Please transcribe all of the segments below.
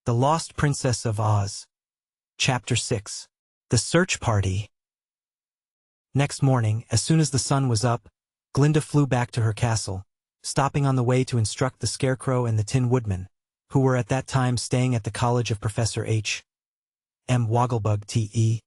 The Lost Princess of Oz. Chapter 6. The Search Party. Next morning, as soon as the sun was up, Glinda flew back to her castle, stopping on the way to instruct the Scarecrow and the Tin Woodman, who were at that time staying at the college of Professor H. M. Wogglebug T.E.,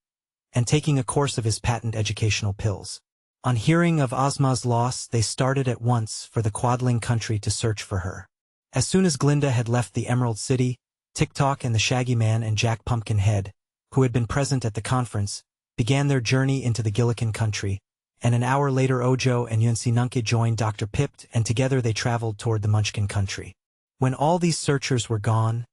and taking a course of his patent educational pills. On hearing of Ozma's loss, they started at once for the Quadling country to search for her. As soon as Glinda had left the Emerald City, Tik-Tok and the Shaggy Man and Jack Pumpkinhead, who had been present at the conference, began their journey into the Gillikin country, and an hour later Ojo and Yunsi Nunca joined Dr. Pipt, and together they traveled toward the Munchkin country. When all these searchers were gone,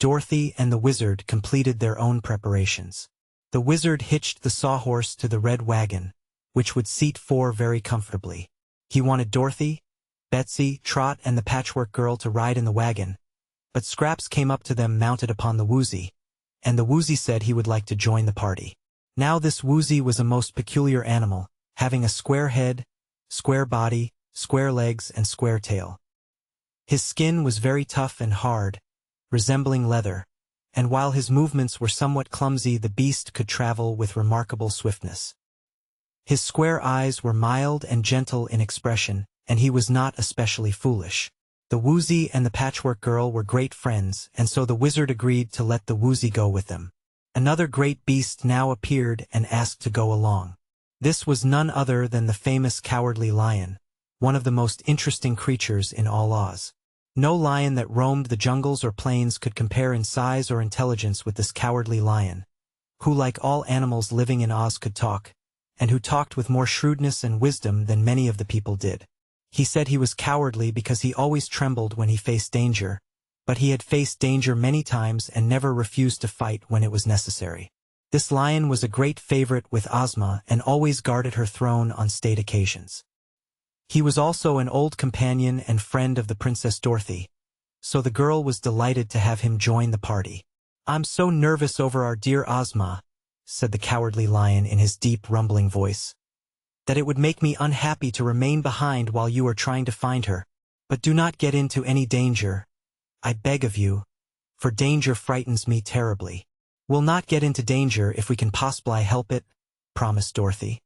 Dorothy and the Wizard completed their own preparations. The Wizard hitched the sawhorse to the red wagon, which would seat 4 very comfortably. He wanted Dorothy, Betsy, Trot, and the Patchwork Girl to ride in the wagon, but Scraps came up to them mounted upon the Woozy, and the Woozy said he would like to join the party. Now this Woozy was a most peculiar animal, having a square head, square body, square legs, and square tail. His skin was very tough and hard, resembling leather, and while his movements were somewhat clumsy, the beast could travel with remarkable swiftness. His square eyes were mild and gentle in expression, and he was not especially foolish. The Woozy and the Patchwork Girl were great friends, and so the Wizard agreed to let the Woozy go with them. Another great beast now appeared and asked to go along. This was none other than the famous Cowardly Lion, one of the most interesting creatures in all Oz. No lion that roamed the jungles or plains could compare in size or intelligence with this Cowardly Lion, who like all animals living in Oz could talk, and who talked with more shrewdness and wisdom than many of the people did. He said he was cowardly because he always trembled when he faced danger, but he had faced danger many times and never refused to fight when it was necessary. This lion was a great favorite with Ozma and always guarded her throne on state occasions. He was also an old companion and friend of the Princess Dorothy, so the girl was delighted to have him join the party. "I'm so nervous over our dear Ozma," said the Cowardly Lion in his deep, rumbling voice, "that it would make me unhappy to remain behind while you are trying to find her. But do not get into any danger, I beg of you, for danger frightens me terribly." "We'll not get into danger if we can possibly help it," promised Dorothy.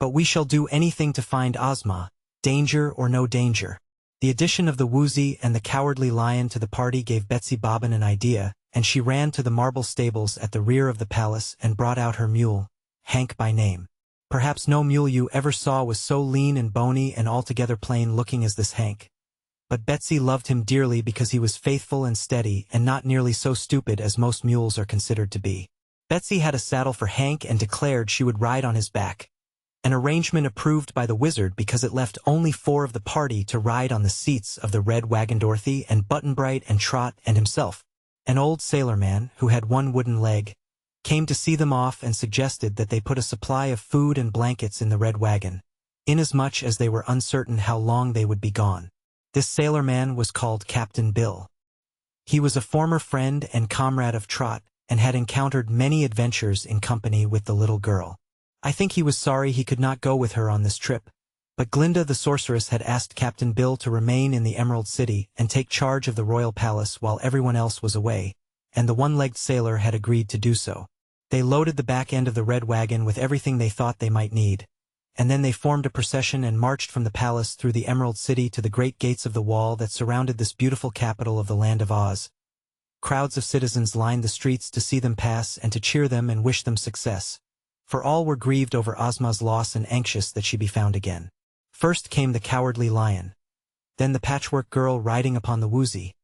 "But we shall do anything to find Ozma, danger or no danger." The addition of the Woozy and the Cowardly Lion to the party gave Betsy Bobbin an idea, and she ran to the marble stables at the rear of the palace and brought out her mule, Hank by name. Perhaps no mule you ever saw was so lean and bony and altogether plain-looking as this Hank. But Betsy loved him dearly because he was faithful and steady and not nearly so stupid as most mules are considered to be. Betsy had a saddle for Hank and declared she would ride on his back, an arrangement approved by the Wizard because it left only 4 of the party to ride on the seats of the red wagon. Dorothy and Button-Bright and Trot and himself. An old sailor man, who had 1 wooden leg, came to see them off and suggested that they put a supply of food and blankets in the red wagon, inasmuch as they were uncertain how long they would be gone. This sailor man was called Captain Bill. He was a former friend and comrade of Trot, and had encountered many adventures in company with the little girl. I think he was sorry he could not go with her on this trip, but Glinda the Sorceress had asked Captain Bill to remain in the Emerald City and take charge of the royal palace while everyone else was away, and the one-legged sailor had agreed to do so. They loaded the back end of the red wagon with everything they thought they might need, and then they formed a procession and marched from the palace through the Emerald City to the great gates of the wall that surrounded this beautiful capital of the land of Oz. Crowds of citizens lined the streets to see them pass and to cheer them and wish them success, for all were grieved over Ozma's loss and anxious that she be found again. First came the Cowardly Lion, then the Patchwork Girl riding upon the Woozy,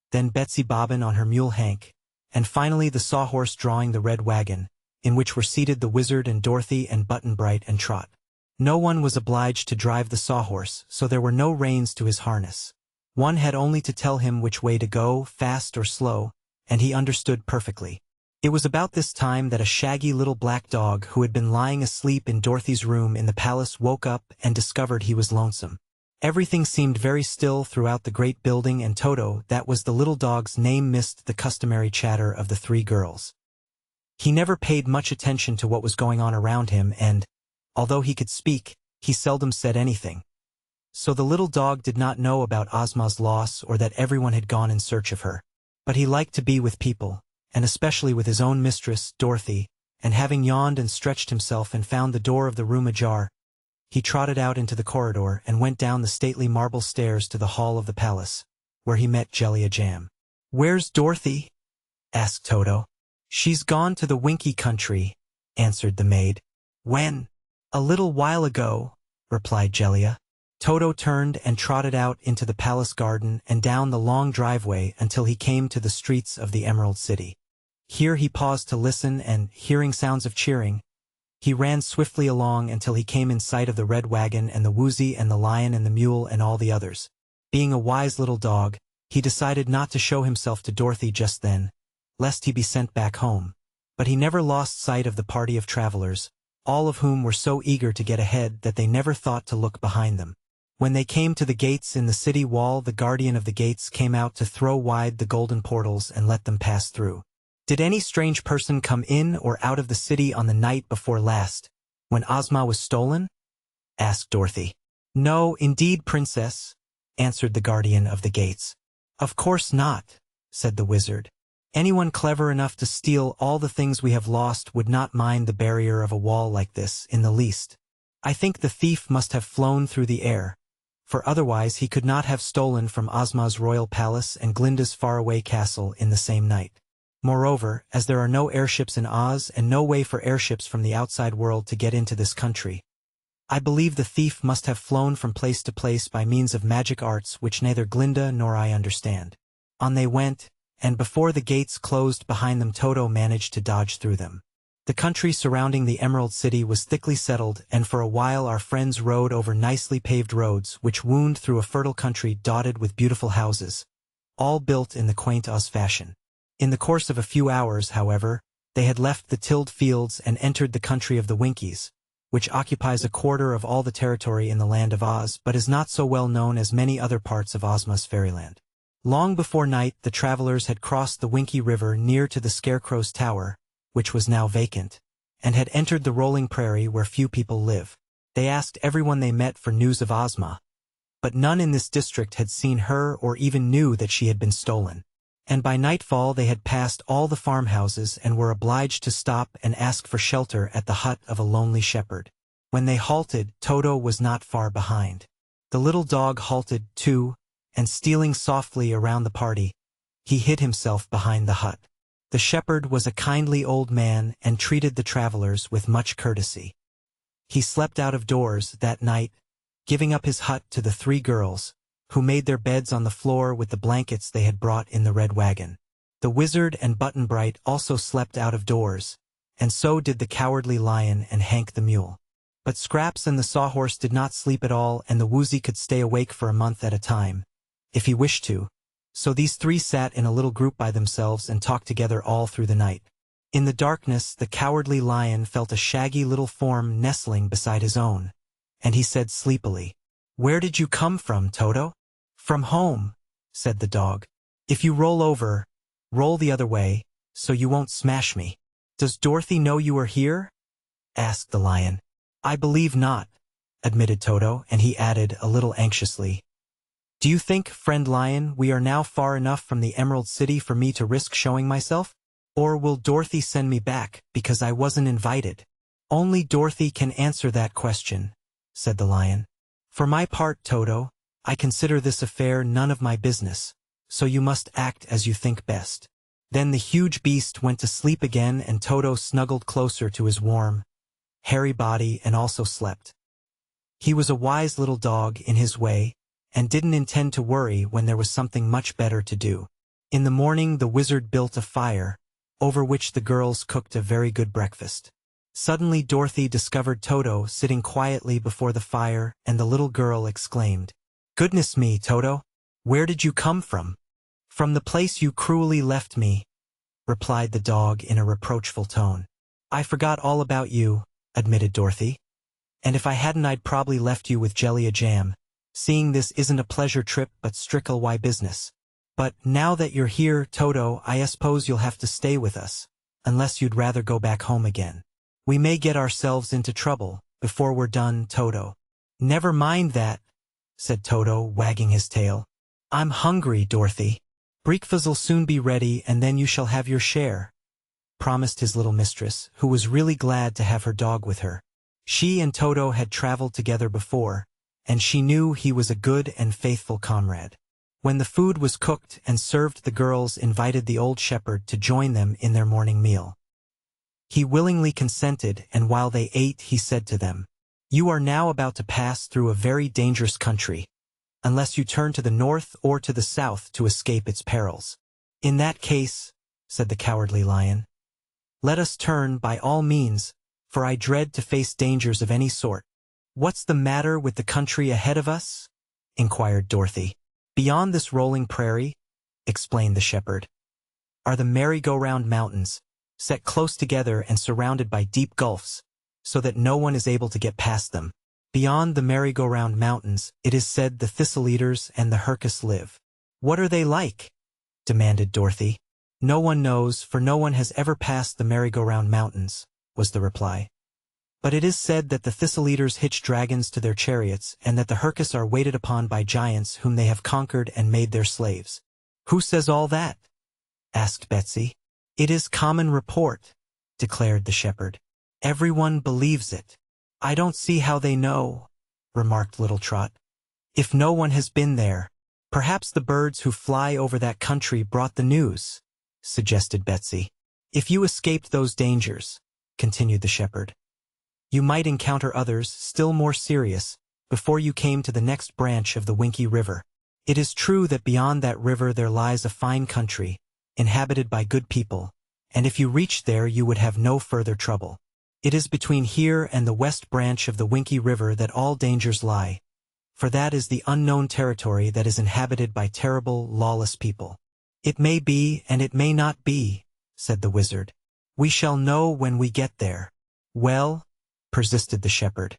then Betsy Bobbin on her mule Hank, and finally the Sawhorse drawing the red wagon, in which were seated the Wizard and Dorothy and Button-Bright and Trot. No one was obliged to drive the Sawhorse, so there were no reins to his harness. One had only to tell him which way to go, fast or slow, and he understood perfectly. It was about this time that a shaggy little black dog who had been lying asleep in Dorothy's room in the palace woke up and discovered he was lonesome. Everything seemed very still throughout the great building, and Toto, that was the little dog's name, missed the customary chatter of the 3 girls. He never paid much attention to what was going on around him and, although he could speak, he seldom said anything. So the little dog did not know about Ozma's loss or that everyone had gone in search of her. But he liked to be with people, and especially with his own mistress, Dorothy, and having yawned and stretched himself and found the door of the room ajar, he trotted out into the corridor and went down the stately marble stairs to the hall of the palace, where he met Jellia Jam. "Where's Dorothy?" asked Toto. "She's gone to the Winky country," answered the maid. "When?" "A little while ago," replied Jellia. Toto turned and trotted out into the palace garden and down the long driveway until he came to the streets of the Emerald City. Here he paused to listen and, hearing sounds of cheering, he ran swiftly along until he came in sight of the red wagon and the woozy and the lion and the mule and all the others. Being a wise little dog, he decided not to show himself to Dorothy just then, lest he be sent back home. But he never lost sight of the party of travelers, all of whom were so eager to get ahead that they never thought to look behind them. When they came to the gates in the city wall, the guardian of the gates came out to throw wide the golden portals and let them pass through. "Did any strange person come in or out of the city on the night before last, when Ozma was stolen?" asked Dorothy. "No, indeed, Princess," answered the guardian of the gates. "Of course not," said the wizard. "Anyone clever enough to steal all the things we have lost would not mind the barrier of a wall like this in the least. I think the thief must have flown through the air, for otherwise he could not have stolen from Ozma's royal palace and Glinda's faraway castle in the same night. Moreover, as there are no airships in Oz and no way for airships from the outside world to get into this country, I believe the thief must have flown from place to place by means of magic arts which neither Glinda nor I understand." On they went, and before the gates closed behind them, Toto managed to dodge through them. The country surrounding the Emerald City was thickly settled, and for a while our friends rode over nicely paved roads which wound through a fertile country dotted with beautiful houses, all built in the quaint Oz fashion. In the course of a few hours, however, they had left the tilled fields and entered the country of the Winkies, which occupies a quarter of all the territory in the land of Oz but is not so well known as many other parts of Ozma's fairyland. Long before night, the travelers had crossed the Winky River near to the Scarecrow's Tower, which was now vacant, and had entered the rolling prairie where few people live. They asked everyone they met for news of Ozma, but none in this district had seen her or even knew that she had been stolen. And by nightfall they had passed all the farmhouses and were obliged to stop and ask for shelter at the hut of a lonely shepherd. When they halted, Toto was not far behind. The little dog halted, too, and stealing softly around the party, he hid himself behind the hut. The shepherd was a kindly old man and treated the travelers with much courtesy. He slept out of doors that night, giving up his hut to the three girls, who made their beds on the floor with the blankets they had brought in the red wagon. The wizard and Button Bright also slept out of doors, and so did the Cowardly Lion and Hank the Mule. But Scraps and the Sawhorse did not sleep at all, and the Woozy could stay awake for a month at a time, if he wished to. So these three sat in a little group by themselves and talked together all through the night. In the darkness, the Cowardly Lion felt a shaggy little form nestling beside his own, and he said sleepily, "Where did you come from, Toto?" "From home," said the dog. "If you roll over, roll the other way, so you won't smash me." "Does Dorothy know you are here?" asked the lion. "I believe not," admitted Toto, and he added a little anxiously, "Do you think, friend lion, we are now far enough from the Emerald City for me to risk showing myself? Or will Dorothy send me back because I wasn't invited?" "Only Dorothy can answer that question," said the lion. "For my part, Toto, I consider this affair none of my business, so you must act as you think best." Then the huge beast went to sleep again, and Toto snuggled closer to his warm, hairy body and also slept. He was a wise little dog in his way, and didn't intend to worry when there was something much better to do. In the morning the wizard built a fire, over which the girls cooked a very good breakfast. Suddenly Dorothy discovered Toto sitting quietly before the fire, and the little girl exclaimed, "Goodness me, Toto! Where did you come from?" "From the place you cruelly left me," replied the dog in a reproachful tone. "I forgot all about you," admitted Dorothy. "And if I hadn't, I'd probably left you with Jellia Jam, seeing this isn't a pleasure trip but strictly why business. But now that you're here, Toto, I suppose you'll have to stay with us, unless you'd rather go back home again. We may get ourselves into trouble before we're done, Toto." "Never mind that," said Toto, wagging his tail. "I'm hungry, Dorothy." Breakfast'll soon be ready and then you shall have your share, promised his little mistress, who was really glad to have her dog with her. She and Toto had traveled together before, and she knew he was a good and faithful comrade. When the food was cooked and served, the girls invited the old shepherd to join them in their morning meal. He willingly consented, and while they ate he said to them, "You are now about to pass through a very dangerous country, unless you turn to the north or to the south to escape its perils." "In that case," said the cowardly lion, "let us turn by all means, for I dread to face dangers of any sort." "What's the matter with the country ahead of us?" inquired Dorothy. "Beyond this rolling prairie," explained the shepherd, "are the merry-go-round mountains, set close together and surrounded by deep gulfs, so that no one is able to get past them. Beyond the merry-go-round mountains, it is said the thistle-eaters and the herkus live." "What are they like?" demanded Dorothy. "No one knows, for no one has ever passed the merry-go-round mountains," was the reply. "But it is said that the thistle-eaters hitch dragons to their chariots, and that the herkus are waited upon by giants whom they have conquered and made their slaves." "Who says all that?" asked Betsy. "It is common report," declared the shepherd. "Everyone believes it." "I don't see how they know," remarked Little Trot. "If no one has been there, perhaps the birds who fly over that country brought the news," suggested Betsy. "If you escaped those dangers," continued the shepherd, "you might encounter others still more serious before you came to the next branch of the Winky River. It is true that beyond that river there lies a fine country, inhabited by good people, and if you reached there you would have no further trouble. It is between here and the west branch of the Winky River that all dangers lie, for that is the unknown territory that is inhabited by terrible, lawless people." "It may be and it may not be," said the wizard. "We shall know when we get there." "Well," persisted the shepherd,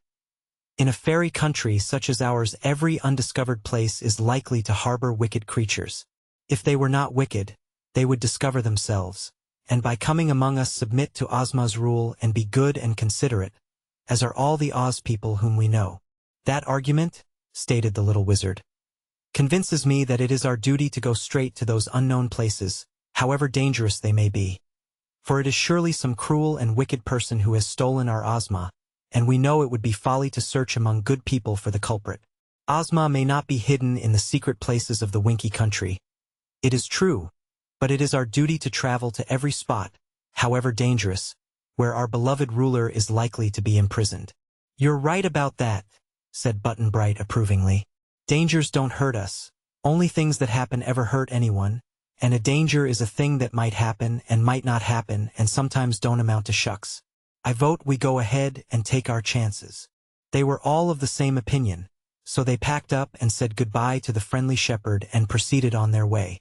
"in a fairy country such as ours every undiscovered place is likely to harbor wicked creatures. If they were not wicked, they would discover themselves, and by coming among us submit to Ozma's rule and be good and considerate, as are all the Oz people whom we know." "That argument," stated the little wizard, "convinces me that it is our duty to go straight to those unknown places, however dangerous they may be. For it is surely some cruel and wicked person who has stolen our Ozma, and we know it would be folly to search among good people for the culprit. Ozma may not be hidden in the secret places of the Winky country, it is true, but it is our duty to travel to every spot, however dangerous, where our beloved ruler is likely to be imprisoned." "You're right about that," said Button-Bright approvingly. "Dangers don't hurt us. Only things that happen ever hurt anyone, and a danger is a thing that might happen and might not happen and sometimes don't amount to shucks. I vote we go ahead and take our chances." They were all of the same opinion, so they packed up and said goodbye to the friendly shepherd and proceeded on their way.